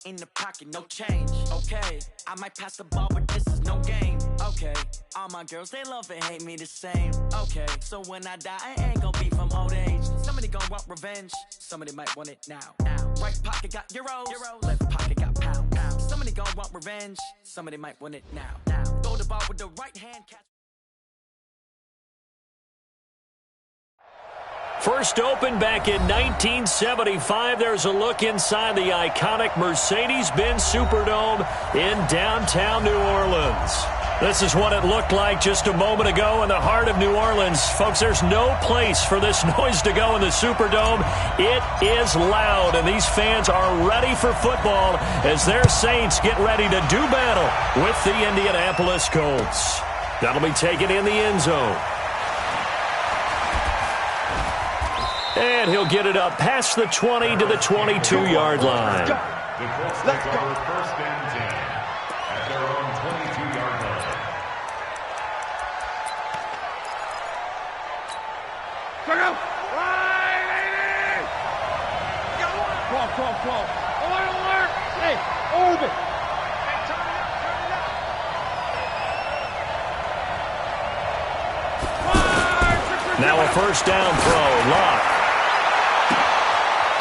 In the pocket, no change, okay. I might pass the ball, but this is no game, okay. All my girls, they love and hate me the same, okay. So when I die, I ain't gonna be from old age. Somebody gonna want revenge, somebody might want it now. Right pocket got euros, left pocket got pound. Somebody gonna want revenge, somebody might want it now. Throw the ball with the right hand, catch. First opened back in 1975. There's a look inside the iconic Mercedes-Benz Superdome in downtown New Orleans. This is what it looked like just a moment ago in the heart of New Orleans. Folks, there's no place for this noise to go in the Superdome. It is loud, and these fans are ready for football as their Saints get ready to do battle with the Indianapolis Colts. That'll be taken in the end zone. And he'll get it up past the 20 to the 22-yard line. The Colts take over first and 10 at their own 22-yard line. Call. Alert! Hey, orbit! Now a first down throw. Lock.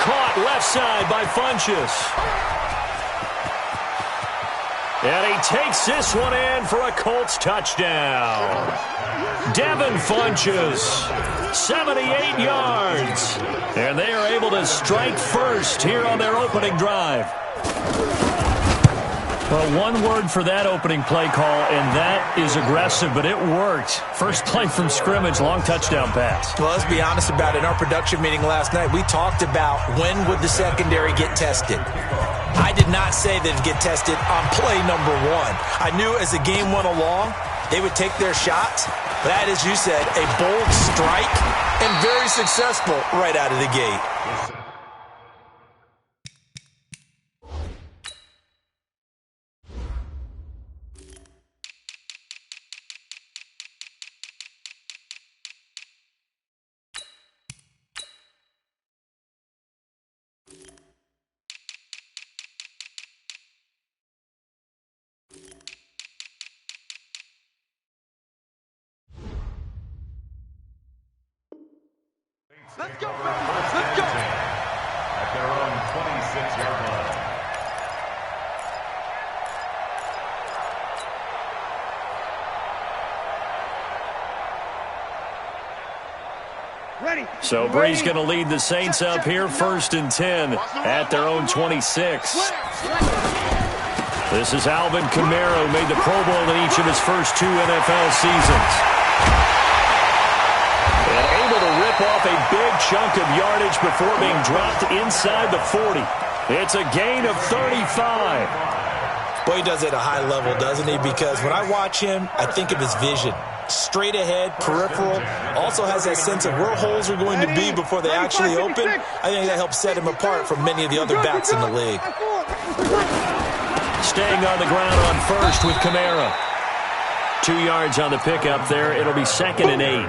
Caught left side by Funchess. And he takes this one in for a Colts touchdown. Devin Funchess, 78 yards. And they are able to strike first here on their opening drive. Well, one word for that opening play call, and that is aggressive, but it worked. First play from scrimmage, long touchdown pass. Well, let's be honest about it. In our production meeting last night, we talked about when would the secondary get tested. I did not say they'd get tested on play number one. I knew as the game went along, they would take their shots. But that, as you said, a bold strike and very successful right out of the gate. Let's go, fellas. Let's go. At their own 26-yard line. Ready. So Bree's going to lead the Saints up here, first and 10 at their own 26. This is Alvin Kamara, who made the Pro Bowl in each of his first 2 NFL seasons. And able to rip off a big chunk of yardage before being dropped inside the 40. It's a gain of 35. Boy, he does it at a high level, doesn't he? Because when I watch him, I think of his vision. Straight ahead, peripheral. Also has that sense of where holes are going to be before they actually open. I think that helps set him apart from many of the other backs in the league. Staying on the ground on first with Kamara. 2 yards on the pickup there. It'll be 2nd and 8.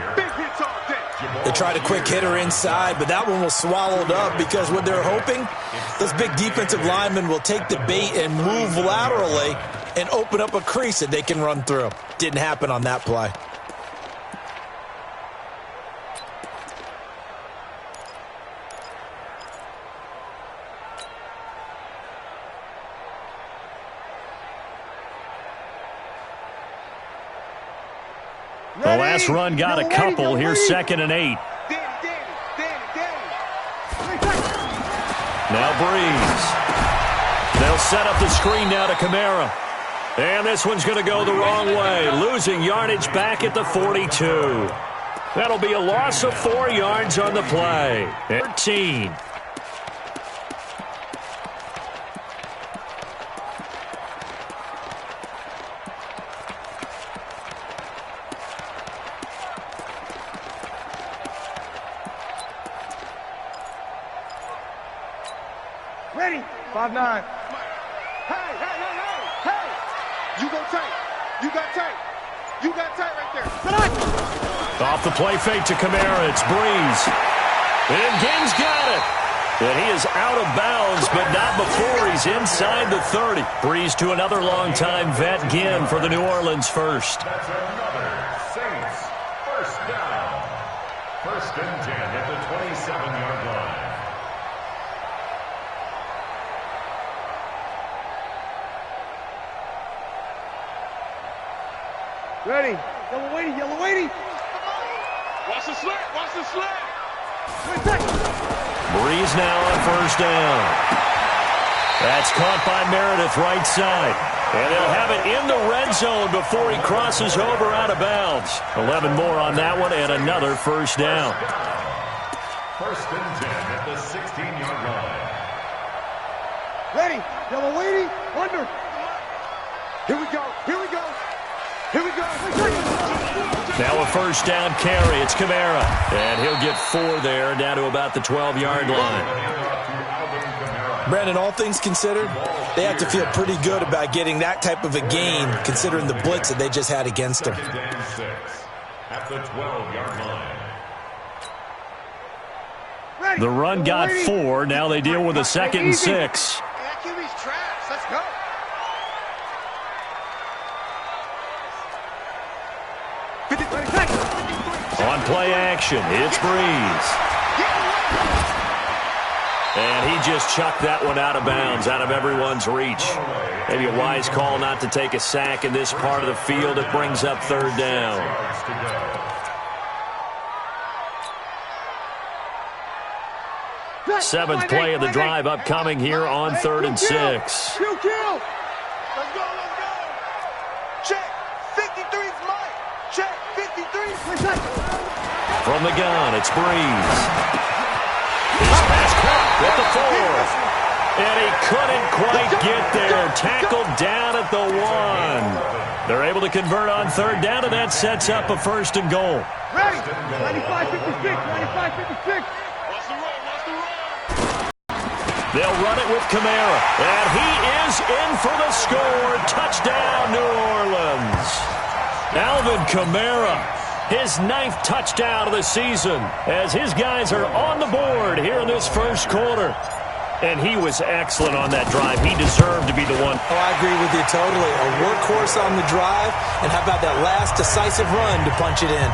They tried a quick hitter inside, but that one was swallowed up because what they're hoping, those big defensive linemen will take the bait and move laterally and open up a crease that they can run through. Didn't happen on that play. The last run got a couple. Here's 2nd and 8. Now Breeze. They'll set up the screen now to Kamara. And this one's going to go the wrong way. Losing yardage back at the 42. That'll be a loss of 4 yards on the play. 13. Ready. 5-9. Hey. You go tight. You got tight. You got tight right there. Off the play fake to Kamara. It's Breeze. And Ging's got it. And he is out of bounds, but not before he's inside the 30. Breeze to another longtime vet, Ginn, for the New Orleans first. That's another Saints first down. 1st and 10 at the 27-yard line. Ready. Yellow weighty, yellow weighty. Watch the slant, watch the slant. Breeze now on first down. That's caught by Meredith right side. And they'll have it in the red zone before he crosses over out of bounds. 11 more on that one and another first down. 1st and 10 at the 16-yard line. Ready. Yellow weighty. Under. Here we go. Here we go. Here we go. Now a first down carry. It's Kamara. And he'll get 4 there, down to about the 12-yard line. Brandon, all things considered, they have to feel pretty good about getting that type of a gain, considering the blitz that they just had against them. At the 12-yard line. The run got 4. Now they deal with a 2nd and 6. QB's trash. Let's go. On play action, it's Breeze. And he just chucked that one out of bounds, out of everyone's reach. Maybe a wise call not to take a sack in this part of the field. It brings up 3rd down. Seventh play of the drive upcoming here on 3rd and 6. Kill. Let's go. Check. 53's mine. Check. 53. From the gun, it's Breeze. His pass caught with the 4. And he couldn't quite get there. Tackled down at the 1. They're able to convert on 3rd down, and that sets up a 1st and goal. Ready. 95-56. 95-56. Watch the run. They'll run it with Kamara. And he is in for the score. Touchdown, New Orleans. Alvin Kamara. His 9th touchdown of the season as his guys are on the board here in this first quarter. And he was excellent on that drive. He deserved to be the one. Oh, I agree with you totally. A workhorse on the drive, and how about that last decisive run to punch it in?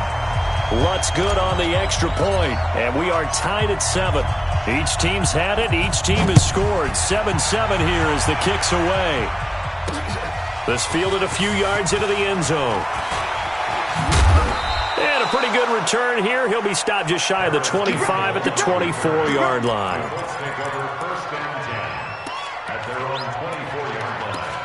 Lutz good on the extra point, and we are tied at 7. Each team's had it. Each team has scored. 7-7 here as the kick's away. This fielded a few yards into the end zone. And a pretty good return here. He'll be stopped just shy of the 25 at the 24-yard line. Let's take over 1st and 10 at their own 24-yard line.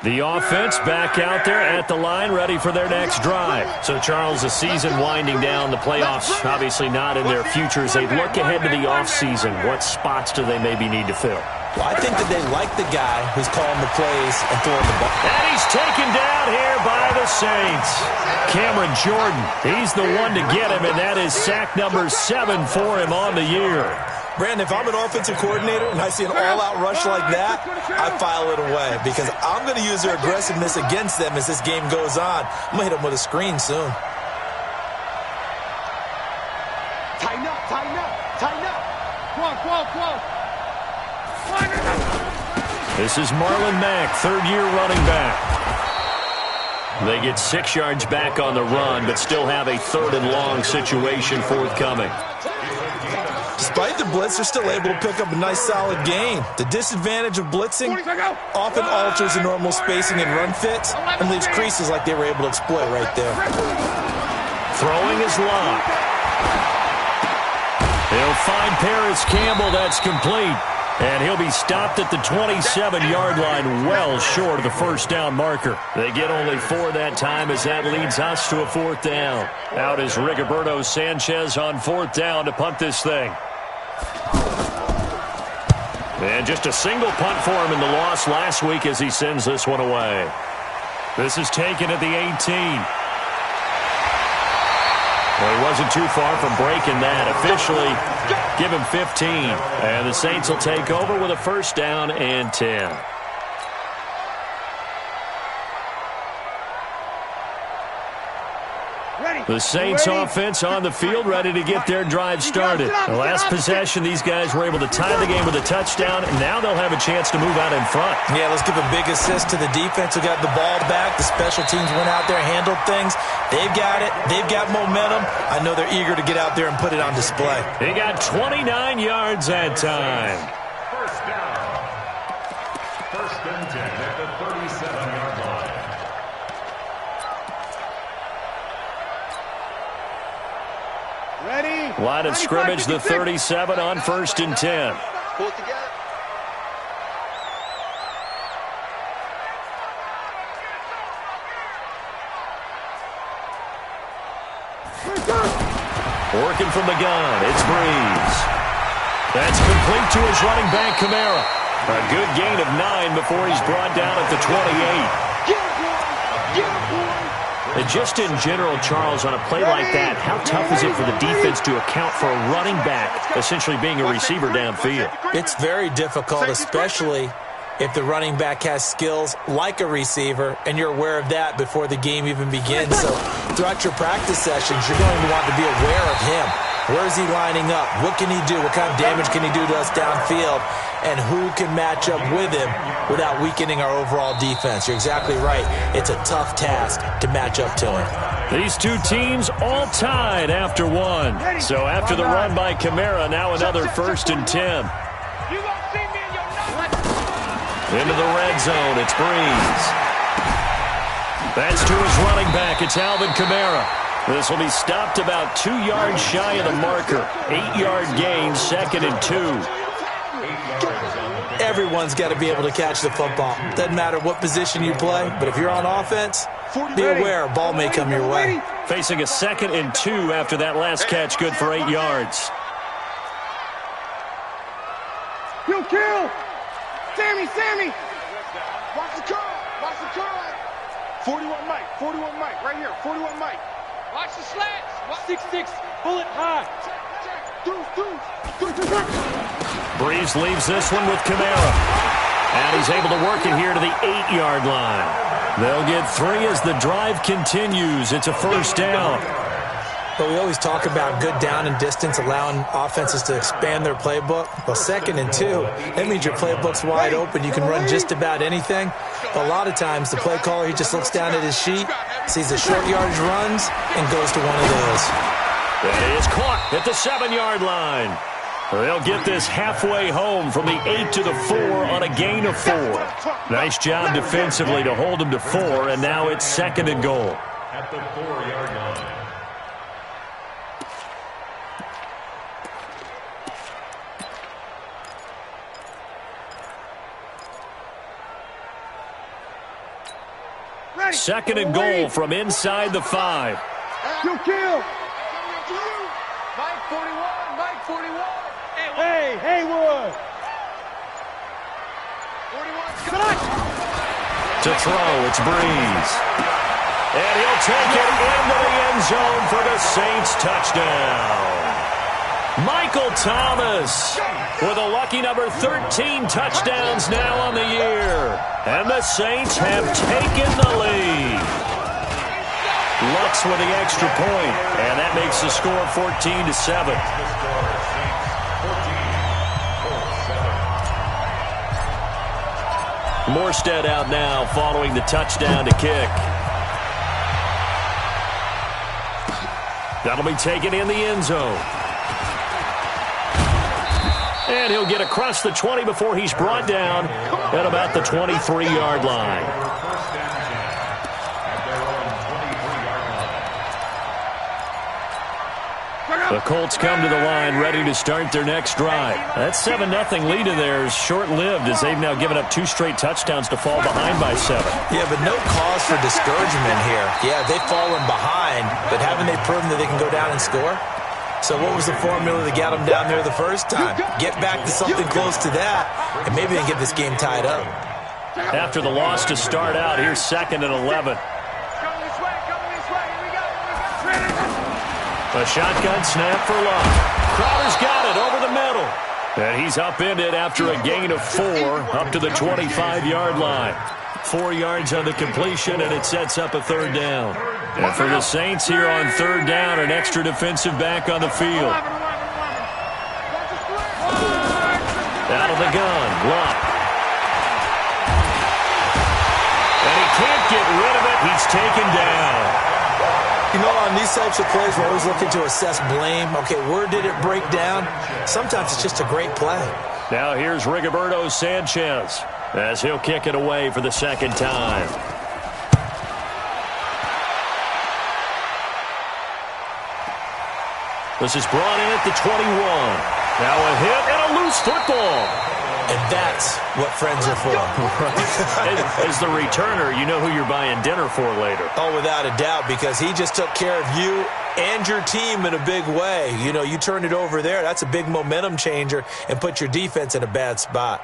The offense back out there at the line, ready for their next drive. So, Charles, the season winding down, the playoffs obviously not in their futures. They look ahead to the offseason. What spots do they maybe need to fill? Well, I think that they like the guy who's calling the plays and throwing the ball. And he's taken down here by the Saints. Cameron Jordan, he's the one to get him, and that is sack number 7 for him on the year. Brandon, if I'm an offensive coordinator and I see an all-out rush like that, I file it away because I'm going to use their aggressiveness against them as this game goes on. I'm going to hit them with a screen soon. Tighten up. Come on. This is Marlon Mack, third-year running back. They get 6 yards back on the run, but still have a 3rd and long situation forthcoming. Despite the blitz, they're still able to pick up a nice solid gain. The disadvantage of blitzing often alters the normal spacing and run fits and leaves creases like they were able to exploit right there. Throwing is Locke. He'll find Paris Campbell. That's complete. And he'll be stopped at the 27-yard line, well short of the first down marker. They get only 4 that time as that leads us to a 4th down. Out is Rigoberto Sanchez on 4th down to punt this thing. And just a single punt for him in the loss last week as he sends this one away. This is taken at the 18. Well, he wasn't too far from breaking that. Officially, give him 15. And the Saints will take over with a 1st down and 10. The Saints offense on the field, ready to get their drive started. The last possession, these guys were able to tie the game with a touchdown, and now they'll have a chance to move out in front. Yeah, let's give a big assist to the defense who got the ball back. The special teams went out there, handled things. They've got it. They've got momentum. I know they're eager to get out there and put it on display. They got 29 yards that time. First down. First and 10 at the 37-yard line. Ready? Line of scrimmage, the 37 on 1st and 10. Pull it together. Working from the gun, it's Breeze. That's complete to his running back, Kamara. A good gain of 9 before he's brought down at the 28. And just in general, Charles, on a play like that, how tough is it for the defense to account for a running back essentially being a receiver downfield? It's very difficult, especially if the running back has skills like a receiver, and you're aware of that before the game even begins. So throughout your practice sessions, you're going to want to be aware of him. Where is he lining up? What can he do? What kind of damage can he do to us downfield? And who can match up with him without weakening our overall defense? You're exactly right. It's a tough task to match up to him. These two teams all tied after one. So after the run by Kamara, now another 1st and 10. Into the red zone, it's Breeze. That's to his running back, it's Alvin Kamara. This will be stopped about 2 yards shy of the marker. 8-yard gain, 2nd and 2. Everyone's got to be able to catch the football. Doesn't matter what position you play, but if you're on offense, be aware a ball may come your way. Facing a 2nd and 2 after that last catch, good for 8 yards. Kill! Sammy! Watch the curl! 41 Mike, right here, 41 Mike. Watch the slats! 6-6, bullet high. Breeze leaves this one with Kamara. And he's able to work it here to the 8-yard line. They'll get 3 as the drive continues. It's a 1st down. But we always talk about good down and distance, allowing offenses to expand their playbook. Well, 2nd and 2, that means your playbook's wide open. You can run just about anything. But a lot of times, the play caller, he just looks down at his sheet, sees the short yardage runs, and goes to one of those. That is caught at the 7-yard line. They'll get this halfway home from the 8 to the 4 on a gain of 4. Nice job defensively to hold him to 4, and now it's 2nd and goal. At the 4-yard line. Second and goal from inside the 5. Kill! Mike 41. Hey, Haywood! 41. To throw, it's Breeze. And he'll take it into the end zone for the Saints touchdown. Michael Thomas with a lucky number 13 touchdowns now on the year. And the Saints have taken the lead. Lux with the extra point, and that makes the score 14-7. Morstead out now following the touchdown to kick. That'll be taken in the end zone. And he'll get across the 20 before he's brought down at about the 23-yard line. The Colts come to the line ready to start their next drive. That 7-0 lead in there is short-lived as they've now given up 2 straight touchdowns to fall behind by 7. Yeah, but no cause for discouragement here. Yeah, they've fallen behind, but haven't they proven that they can go down and score? So what was the formula that got them down there the first time? Get back to something close to that, and maybe they can get this game tied up. After the loss to start out, here's 2nd and 11. A shotgun snap for Love. Crowder's got it over the middle. And he's upended after a gain of 4 up to the 25-yard line. 4 yards on the completion, and it sets up a third down. And for the Saints here on third down, an extra defensive back on the field. Out of the gun, Luck. And he can't get rid of it. He's taken down. You know, on these types of plays, we're always looking to assess blame. Okay, where did it break down? Sometimes it's just a great play. Now here's Rigoberto Sanchez as he'll kick it away for the second time. This is brought in at the 21. Now a hit and a loose football. And that's what friends are for. As the returner, you know who you're buying dinner for later. Oh, without a doubt, because he just took care of you and your team in a big way. You know, you turned it over there. That's a big momentum changer and put your defense in a bad spot.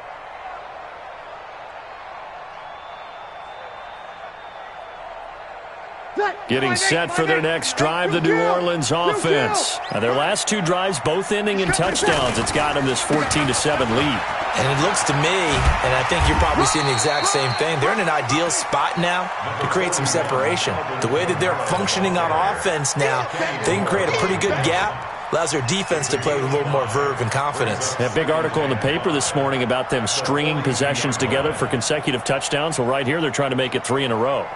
Getting set for their next drive, the New Orleans offense. Now, their last 2 drives, both ending in touchdowns. It's got them this 14-7 lead. And it looks to me, and I think you're probably seeing the exact same thing, they're in an ideal spot now to create some separation. The way that they're functioning on offense now, they can create a pretty good gap. Allows their defense to play with a little more verve and confidence. That big article in the paper this morning about them stringing possessions together for consecutive touchdowns. Well, right here, they're trying to make it 3 in a row.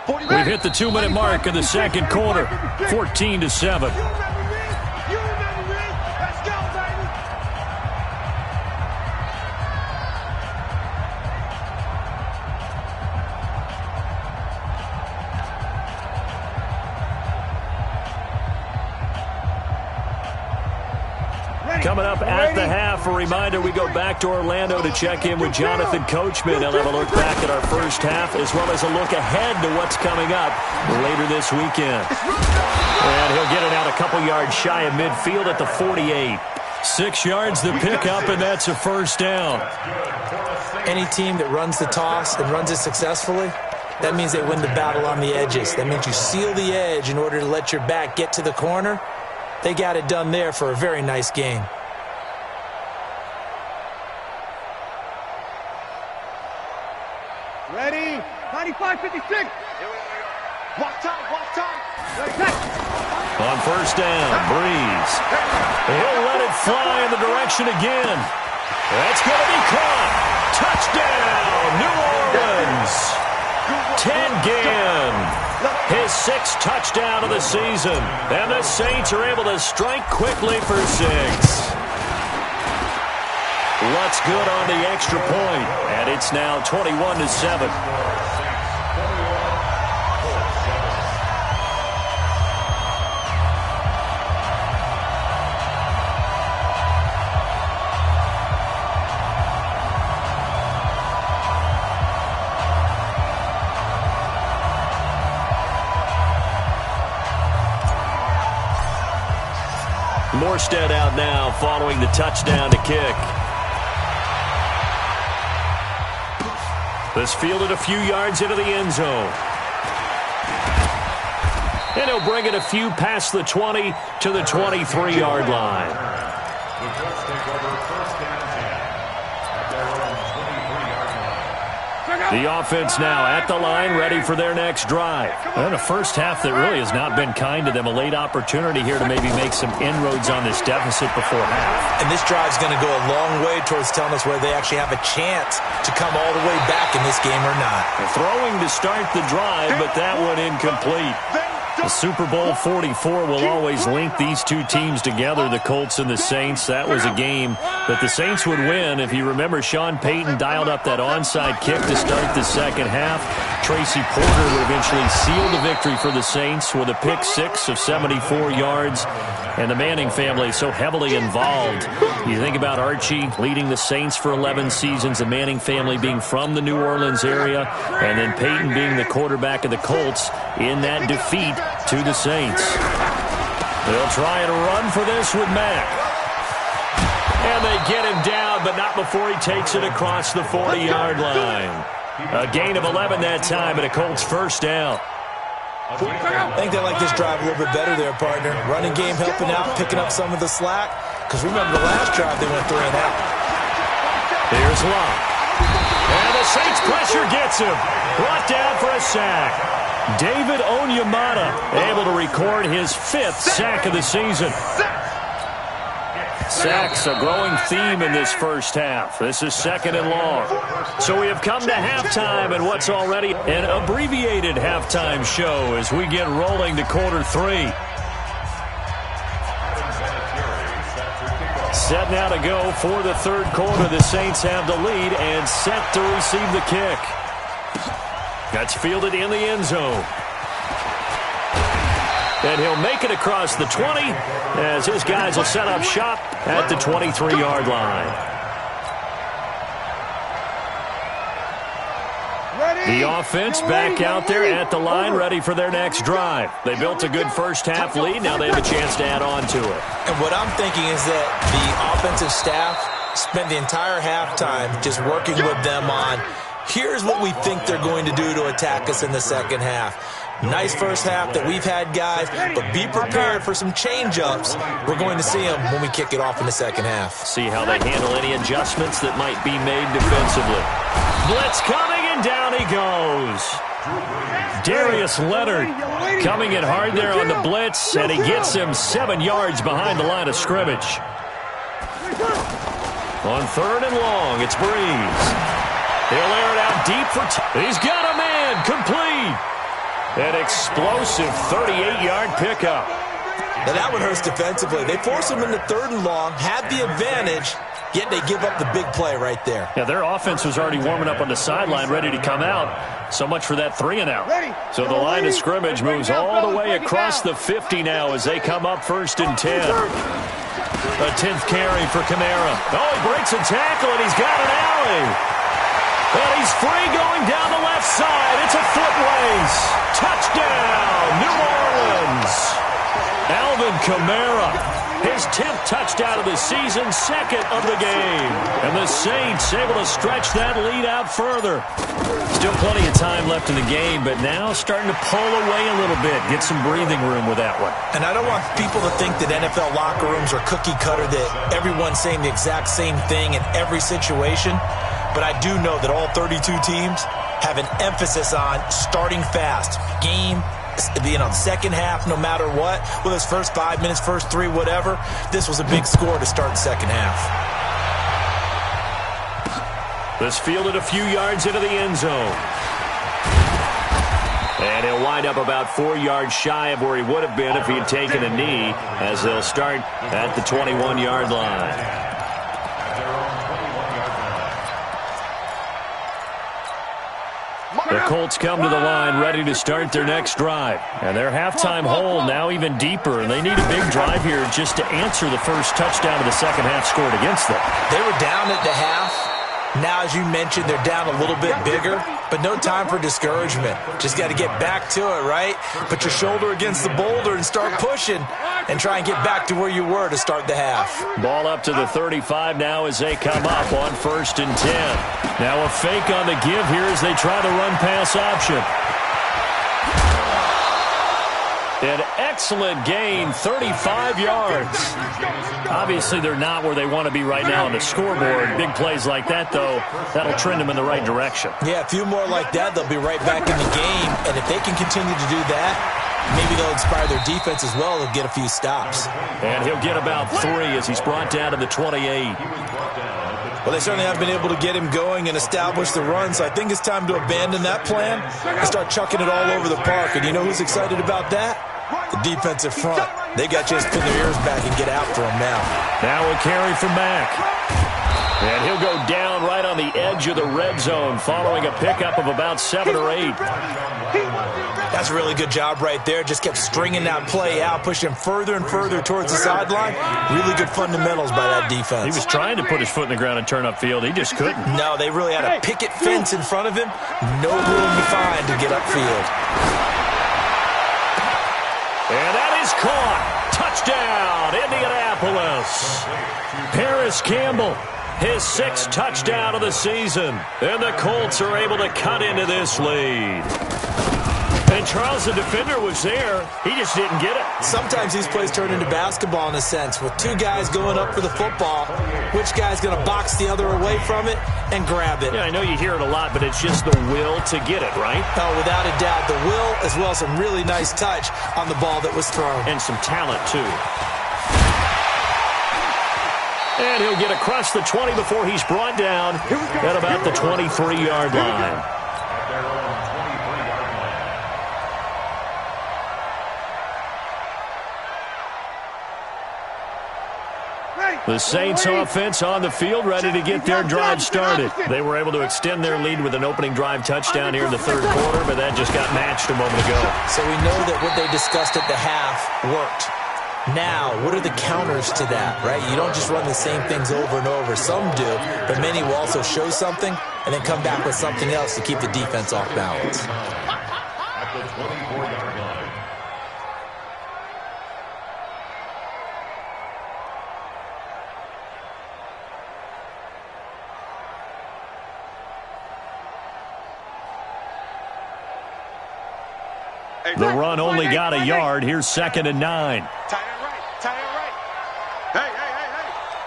We've hit the 2-minute mark in the second quarter. 14-7. Coming up at the half, a reminder, we go back to Orlando to check in with Jonathan Coachman. He'll have a look back at our first half as well as a look ahead to what's coming up later this weekend. And he'll get it out a couple yards shy of midfield at the 48. 6 yards the pickup, and that's a first down. Any team that runs the toss and runs it successfully, that means they win the battle on the edges. That means you seal the edge in order to let your back get to the corner. They got it done there for a very nice game. Ready? 95-56. Walk time, walk time. On first down, Breeze. He'll let it fly in the direction again. That's going to be caught. Touchdown, New Orleans. Ted Ginn. His 6th touchdown of the season. And the Saints are able to strike quickly for 6. What's good on the extra point? And it's now 21-7. Morstead out now following the touchdown to kick. This fielded a few yards into the end zone. And he'll bring it a few past the 20 to the 23-yard line. The offense now at the line, ready for their next drive. And a first half that really has not been kind to them. A late opportunity here to maybe make some inroads on this deficit before half. And this drive's going to go a long way towards telling us whether they actually have a chance to come all the way back in this game or not. Throwing to start the drive, but that one incomplete. The Super Bowl 44 will always link these two teams together, the Colts and the Saints. That was a game that the Saints would win. If you remember, Sean Payton dialed up that onside kick to start the second half. Tracy Porter would eventually seal the victory for the Saints with a pick 6 of 74 yards. And the Manning family so heavily involved. You think about Archie leading the Saints for 11 seasons, the Manning family being from the New Orleans area, and then Peyton being the quarterback of the Colts in that defeat to the Saints. They'll try and run for this with Mack. And they get him down, but not before he takes it across the 40-yard line. A gain of 11 that time, and a Colts first down. I think they like this drive a little bit better there, partner. Running game helping out, picking up some of the slack. Because remember the last drive, they went 3 and out. Here's Love. And the Saints pressure gets him. Brought down for a sack. David Onyemata able to record his 5th sack of the season. Sacks a growing theme in this first half. This is 2nd and long. So we have come to halftime and what's already an abbreviated halftime show as we get rolling to quarter 3. Set now to go for the 3rd quarter. The Saints have the lead and set to receive the kick. That's fielded in the end zone. And he'll make it across the 20 as his guys will set up shop at the 23-yard line. The offense back out there at the line, ready for their next drive. They built a good first half lead. Now they have a chance to add on to it. And what I'm thinking is that the offensive staff spent the entire halftime just working with them on, here's what we think they're going to do to attack us in the second half. Nice first half that we've had, guys, but be prepared for some change-ups. We're going to see them when we kick it off in the second half. See how they handle any adjustments that might be made defensively. Blitz coming, and down he goes. Darius Leonard coming in hard there on the blitz, and he gets him 7 yards behind the line of scrimmage. On 3rd and long, it's Breeze. He'll air it out deep for he's got a man, complete. An explosive 38-yard pickup. Now that one hurts defensively. They force him into 3rd and long, had the advantage, yet they give up the big play right there. Yeah, their offense was already warming up on the sideline, ready to come out. So much for that 3-and-out. So the line of scrimmage moves all the way across the 50 now as they come up 1st and 10. A 10th carry for Kamara. Oh, he breaks a tackle, and he's got an alley. And he's free going down the left side. It's a foot race. Touchdown, New Orleans. Alvin Kamara, his 10th touchdown of the season, 2nd of the game. And the Saints able to stretch that lead out further. Still plenty of time left in the game, but now starting to pull away a little bit. Get some breathing room with that one. And I don't want people to think that NFL locker rooms are cookie cutter, that everyone's saying the exact same thing in every situation. But I do know that all 32 teams have an emphasis on starting fast. Game, second half, no matter what. Whether it's first 5 minutes, first 3, whatever. This was a big score to start the second half. This fielded a few yards into the end zone. And he'll wind up about 4 yards shy of where he would have been if he had taken a knee, as they'll start at the 21-yard line. The Colts come to the line ready to start their next drive. And their halftime hole now even deeper. And they need a big drive here just to answer the first touchdown of the second half scored against them. They were down at the half. Now, as you mentioned, they're down a little bit bigger. But no time for discouragement. Just got to get back to it, right? Put your shoulder against the boulder and start pushing. And try and get back to where you were to start the half. Ball up to the 35 now as they come up on 1st and 10. Now a fake on the give here as they try the run-pass option. An excellent gain, 35 yards. Obviously, they're not where they want to be right now on the scoreboard. Big plays like that, though, that'll trend them in the right direction. Yeah, a few more like that, they'll be right back in the game. And if they can continue to do that, maybe they'll inspire their defense as well. They'll get a few stops. And he'll get about 3 as he's brought down to the 28. Well, they certainly have been able to get him going and establish the run, so I think it's time to abandon that plan and start chucking it all over the park. And you know who's excited about that? The defensive front. They got to just pin their ears back and get after him now. Now a carry from Mack. And he'll go down right on the edge of the red zone following a pickup of about 7 or 8. That's a really good job right there. Just kept stringing that play out, pushing further and further towards the sideline. Really good fundamentals by that defense. He was trying to put his foot in the ground and turn upfield. He just couldn't. No, they really had a picket fence in front of him. No room to find to get upfield. And that is caught. Touchdown, Indianapolis. Paris Campbell, his 6th touchdown of the season. And the Colts are able to cut into this lead. And Charles, the defender, was there. He just didn't get it. Sometimes these plays turn into basketball in a sense, with two guys going up for the football. Which guy's going to box the other away from it and grab it? Yeah, I know you hear it a lot, but it's just the will to get it, right? Oh, without a doubt. The will, as well as some really nice touch on the ball that was thrown. And some talent, too. And he'll get across the 20 before he's brought down at about the 23-yard line. The Saints offense on the field, ready to get their drive started. They were able to extend their lead with an opening drive touchdown here in the third quarter, but that just got matched a moment ago. So we know that what they discussed at the half worked. Now, what are the counters to that, right? You don't just run the same things over and over. Some do, but many will also show something and then come back with something else to keep the defense off balance. At the 24-yard line. The run only got a yard. Here's 2nd and 9. Tight end right. Tight end right. Hey.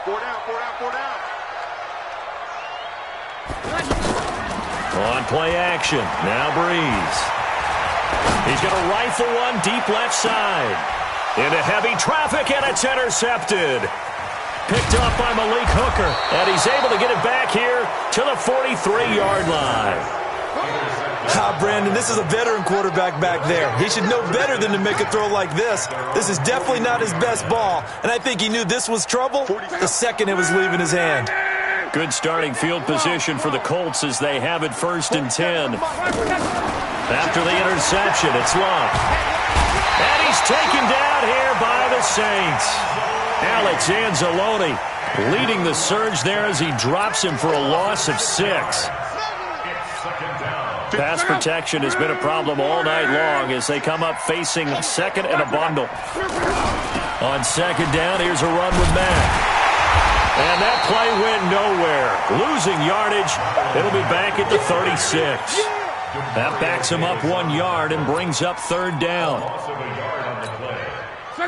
4 down. On play action. Now Breeze. He's going to rifle one deep left side. Into heavy traffic, and it's intercepted. Picked up by Malik Hooker, and he's able to get it back here to the 43-yard line. Brandon, this is a veteran quarterback back there. He should know better than to make a throw like this. This is definitely not his best ball, and I think he knew this was trouble the second it was leaving his hand. Good starting field position for the Colts as they have it 1st and 10. After the interception, it's Love. And he's taken down here by the Saints. Alex Anzalone leading the surge there as he drops him for a loss of 6. Pass protection has been a problem all night long as they come up facing 2nd and a bundle. On 2nd down, here's a run with Mack. And that play went nowhere. Losing yardage. It'll be back at the 36. That backs him up 1 yard and brings up 3rd down.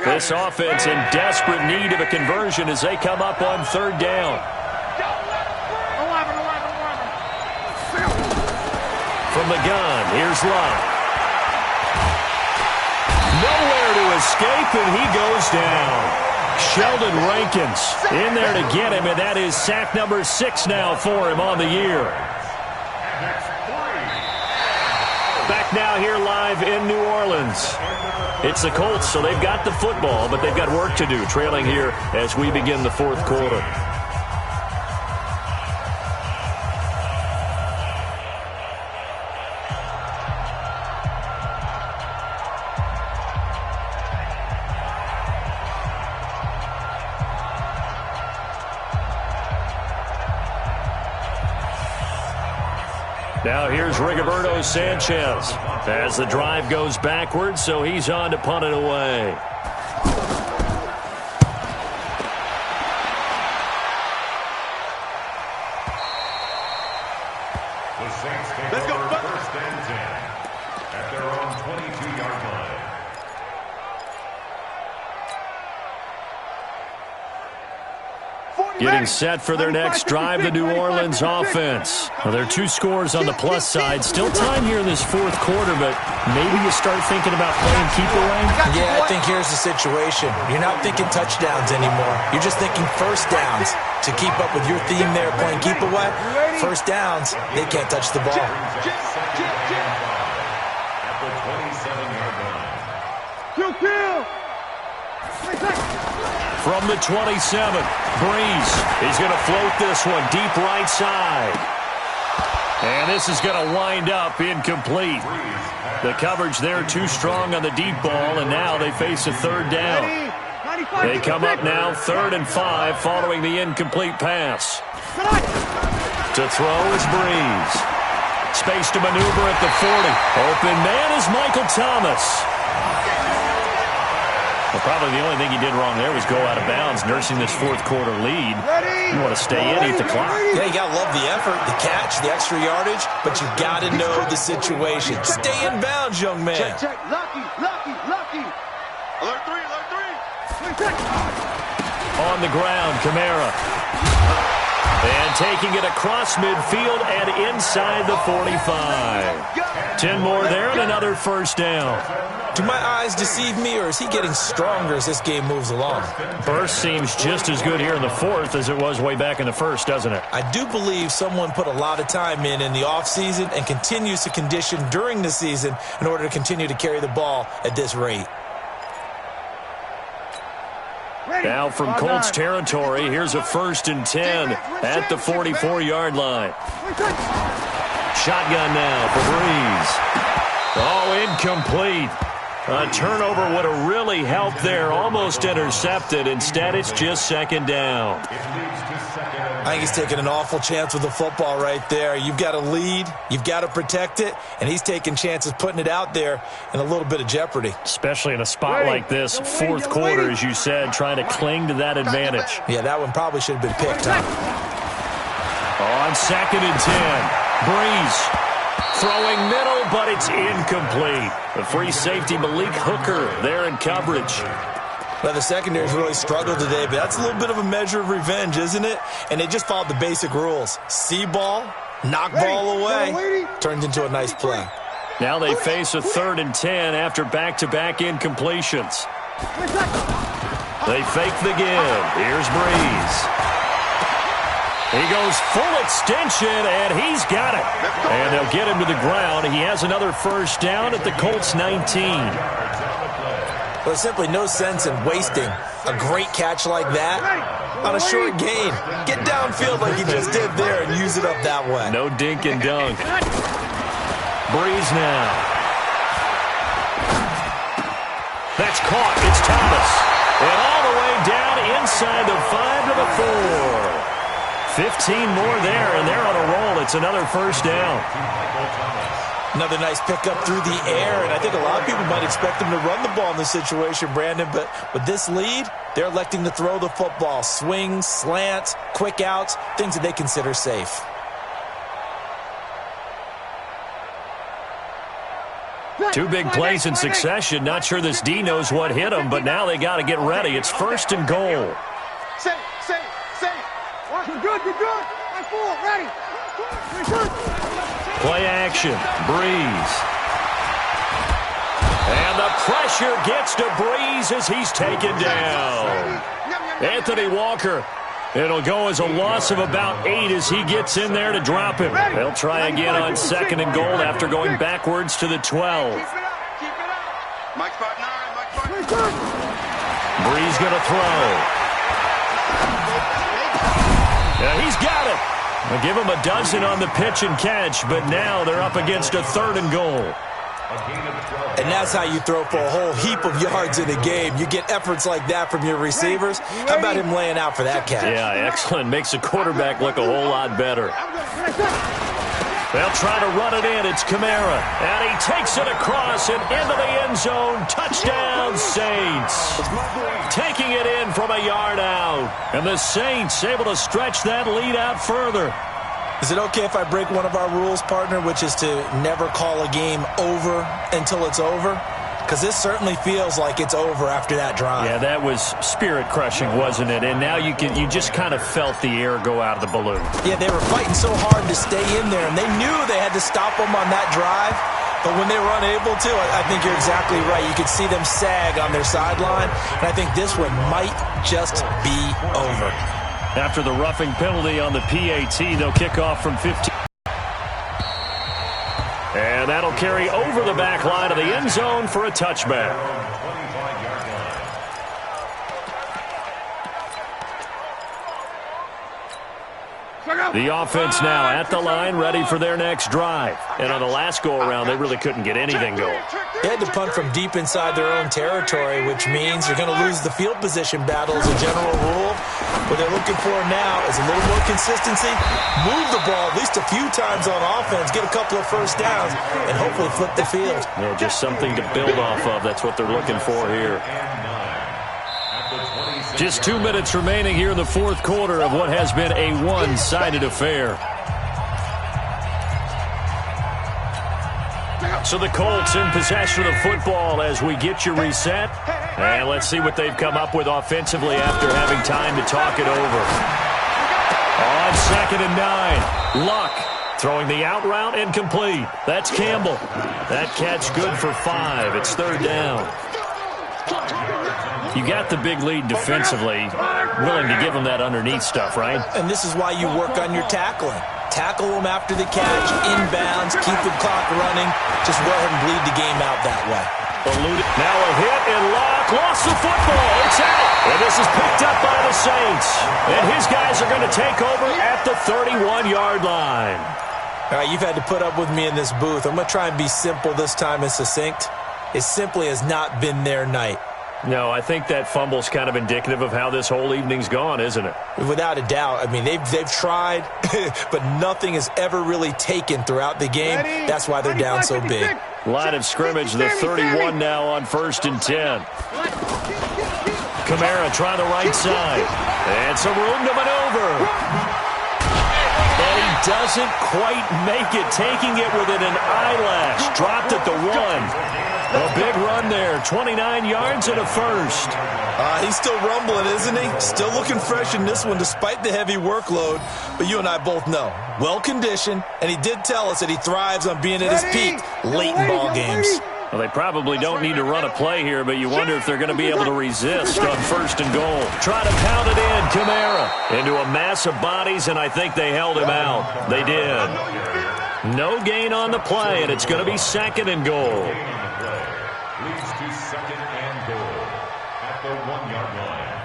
This offense in desperate need of a conversion as they come up on 3rd down. From the gun, here's Love. Nowhere to escape, and he goes down. Sheldon Rankins in there to get him, and that is sack number 6 now for him on the year. Back now here live in New Orleans. It's the Colts, so they've got the football, but they've got work to do, trailing here as we begin the 4th quarter. Now here's Rigoberto Sanchez as the drive goes backwards, so he's on to punt it away. The Saints take over 1st and 10 at their own 22-yard line. Getting set for their next drive, the New Orleans offense. Well, there are 2 scores on the plus side. Still time here in this 4th quarter, but maybe you start thinking about playing keep away? Yeah, I think here's the situation. You're not thinking touchdowns anymore. You're just thinking 1st downs. To keep up with your theme there, playing keep away, 1st downs, they can't touch the ball. At the 27-yard line. From the 27, Breeze. He's going to float this one deep right side. And this is going to wind up incomplete. The coverage there too strong on the deep ball, and now they face a 3rd down. They come up now 3rd and 5 following the incomplete pass. To throw is Breeze. Space to maneuver at the 40. Open man is Michael Thomas. Well, probably the only thing he did wrong there was go out of bounds, nursing this fourth quarter lead. You want to stay in, eat the clock. Yeah, you got to love the effort, the catch, the extra yardage, but you got to know the situation. Stay in bounds, young man. Check. Lucky. Alert three. On the ground, Kamara. And taking it across midfield and inside the 45. 10 more there and another first down. Do my eyes deceive me, or is he getting stronger as this game moves along? Burst seems just as good here in the fourth as it was way back in the first, doesn't it? I do believe someone put a lot of time in the offseason and continues to condition during the season in order to continue to carry the ball at this rate. Now from Colts territory, here's a 1st and 10 at the 44-yard line. Shotgun now for Breeze. Oh, incomplete. A turnover would have really helped there. Almost intercepted. Instead, it's just second down. I think he's taking an awful chance with the football right there. You've got to lead. You've got to protect it. And he's taking chances putting it out there in a little bit of jeopardy. Especially in a spot like this, fourth quarter, as you said, trying to cling to that advantage. Yeah, that one probably should have been picked, huh? On 2nd and 10, Breeze. Throwing middle, but it's incomplete. The free safety, Malik Hooker, there in coverage. Well, the secondary's really struggled today, but that's a little bit of a measure of revenge, isn't it? And they just followed the basic rules. See ball, knock ball away, turns into a nice play. Now they face a 3rd and 10 after back-to-back incompletions. They fake the give. Here's Breeze. He goes full extension, and he's got it. And they'll get him to the ground. He has another first down at the Colts 19. Well, there's simply no sense in wasting a great catch like that on a short gain. Get downfield like he just did there and use it up that way. No dink and dunk. Breeze now. That's caught. It's Thomas. And all the way down inside the 5 to the 4. 15 more there, and they're on a roll. It's another first down. Another nice pickup through the air, and I think a lot of people might expect them to run the ball in this situation, Brandon, but with this lead, they're electing to throw the football. Swings, slants, quick outs, things that they consider safe. Two big plays in succession. Not sure this D knows what hit him, but now they got to get ready. It's 1st and goal. Safe. You're good. I'm full. Ready. Play action. Breeze. And the pressure gets to Breeze as he's taken down. Anthony Walker. It'll go as a loss of about 8 as he gets in there to drop him. They'll try again on 2nd and goal after going backwards to the 12. Keep it up. Mike spot 9. Breeze going to throw. Yeah, he's got it. They'll give him a dozen on the pitch and catch, but now they're up against a 3rd and goal. And that's how you throw for a whole heap of yards in a game. You get efforts like that from your receivers. How about him laying out for that catch? Yeah, excellent. Makes the quarterback look a whole lot better. They'll try to run it in. It's Kamara. And he takes it across and into the end zone. Touchdown, Saints. Taking it in from a yard out. And the Saints able to stretch that lead out further. Is it okay if I break one of our rules, partner, which is to never call a game over until it's over? Because this certainly feels like it's over after that drive. Yeah, that was spirit-crushing, wasn't it? And now you just kind of felt the air go out of the balloon. Yeah, they were fighting so hard to stay in there, and they knew they had to stop them on that drive. But when they were unable to, I think you're exactly right. You could see them sag on their sideline, and I think this one might just be over. After the roughing penalty on the PAT, they'll kick off from 15. And that'll carry over the back line of the end zone for a touchback. The offense now at the line, ready for their next drive. And on the last go-around, they really couldn't get anything going. They had to punt from deep inside their own territory, which means you're going to lose the field position battle as a general rule. What they're looking for now is a little more consistency, move the ball at least a few times on offense, get a couple of first downs, and hopefully flip the field. Yeah, just something to build off of. That's what they're looking for here. Just 2 minutes remaining here in the fourth quarter of what has been a one-sided affair. So the Colts in possession of the football as we get you reset. And let's see what they've come up with offensively after having time to talk it over. On 2nd and 9, Luck throwing the out route incomplete. That's Campbell. That catch good for 5. It's 3rd down. You got the big lead defensively, willing to give them that underneath stuff, right? And this is why you work on your tackling. Tackle them after the catch, inbounds, keep the clock running. Just go ahead and bleed the game out that way. Now a hit, and Luck lost the football. It's out. And this is picked up by the Saints. And his guys are going to take over at the 31-yard line. All right, you've had to put up with me in this booth. I'm going to try and be simple this time and succinct. It simply has not been their night. No, I think that fumble's kind of indicative of how this whole evening's gone, isn't it? Without a doubt. I mean, they've tried, but nothing is ever really taken throughout the game. That's why they're down so big. Line of scrimmage, the 31 now on 1st and 10. Kamara trying the right side. And some room to maneuver. And he doesn't quite make it, taking it within an eyelash. Dropped at the 1. A big run there, 29 yards and a first. He's still rumbling, isn't he? Still looking fresh in this one despite the heavy workload. But you and I both know, well-conditioned, and he did tell us that he thrives on being at his peak late in ball games. Well, they probably don't need to run a play here, but you wonder if they're going to be able to resist on 1st and goal. Try to pound it in, Kamara, into a mass of bodies, and I think they held him out. They did. No gain on the play, and it's going to be 2nd and goal. Leads to 2nd and goal at the 1-yard line.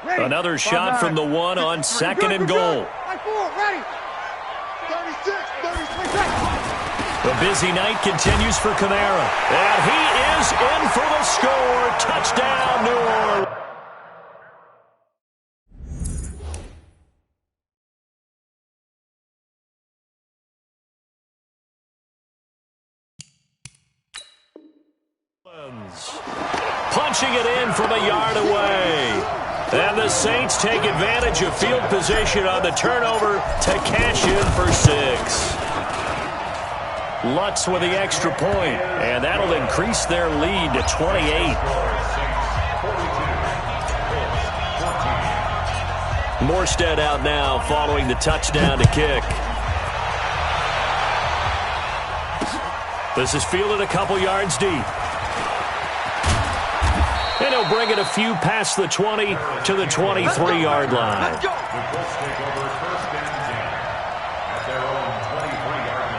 Ready. Another shot from the 1 on 2nd and goal. Ready. 36, 36. The busy night continues for Kamara. And he is in for the score. Touchdown, New Orleans. Punching it in from a yard away. And the Saints take advantage of field position on the turnover to cash in for 6. Lutz with the extra point, and that'll increase their lead to 28. Morstead out now following the touchdown to kick. This is fielded a couple yards deep. And he'll bring it a few past the 20 to the 23-yard line. The Colts take over 1st and 10 at their own 23-yard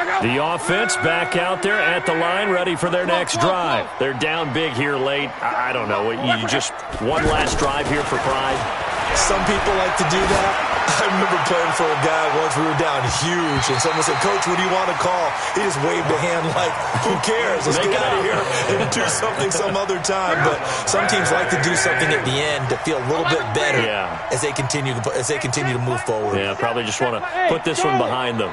line. The offense back out there at the line, ready for their next drive. They're down big here late. I don't know. You just one last drive here for pride. Some people like to do that. I remember playing for a guy once. We were down huge, and someone said, "Coach, what do you want to call?" He just waved a hand like, "Who cares? Let's get out of here and do something some other time." But some teams like to do something at the end to feel a little bit better as they continue to move forward. Yeah, probably just want to put this one behind them.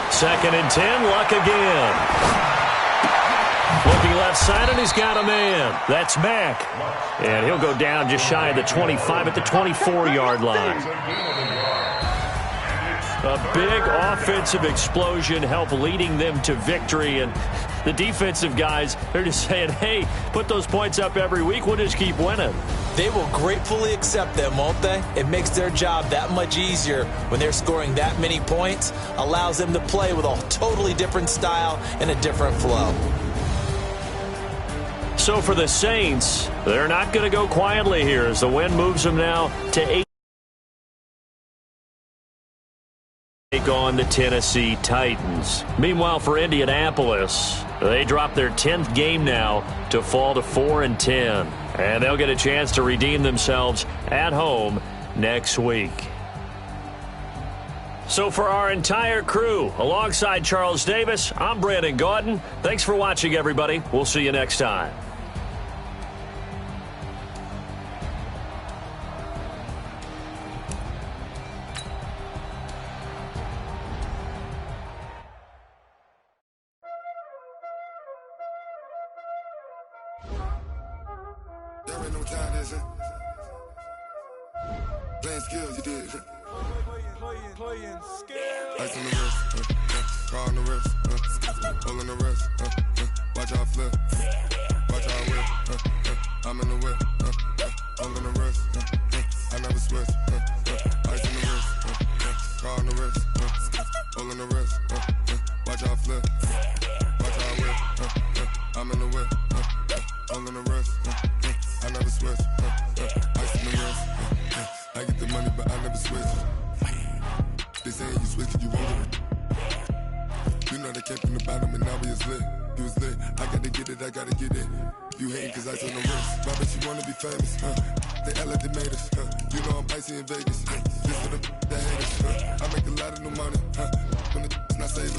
2nd and 10, Luck again. Looking left side, and he's got a man. That's Mack. And he'll go down just shy of the 25 at the 24-yard line. A big offensive explosion helped leading them to victory. And the defensive guys, they're just saying, hey, put those points up every week. We'll just keep winning. They will gratefully accept them, won't they? It makes their job that much easier when they're scoring that many points. Allows them to play with a totally different style and a different flow. So for the Saints, they're not going to go quietly here as the win moves them now to 8. Take on the Tennessee Titans. Meanwhile, for Indianapolis, they drop their 10th game now to fall to 4-10. And they'll get a chance to redeem themselves at home next week. So for our entire crew, alongside Charles Davis, I'm Brandon Gautin. Thanks for watching, everybody. We'll see you next time. there ain't no time this, playing skills, you did, Playing skills. Ice on the wrist, car on the wrist, hole in the wrist, watch how I flip, watch how I whip, I'm in the whip, hole in the wrist, I never switch, ice on the wrist, car on the wrist, hole in the wrist, watch how I flip, watch how I whip, I'm in the whip, hole in the wrist, I never switch, ice on the wrist, I get the money but I never switch. They saying you switch cause you want it. You know they came from the bottom and now we is lit. You was lit, I gotta get it, I gotta get it. You hating cause ice on the wrist. My bitch, you wanna be famous, They act like they made us, You know I'm icy in Vegas, Just for the that hate us, I make a lot of new money, When the not saving,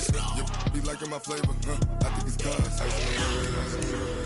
be liking my flavor, I think it's cause ice on the wrist.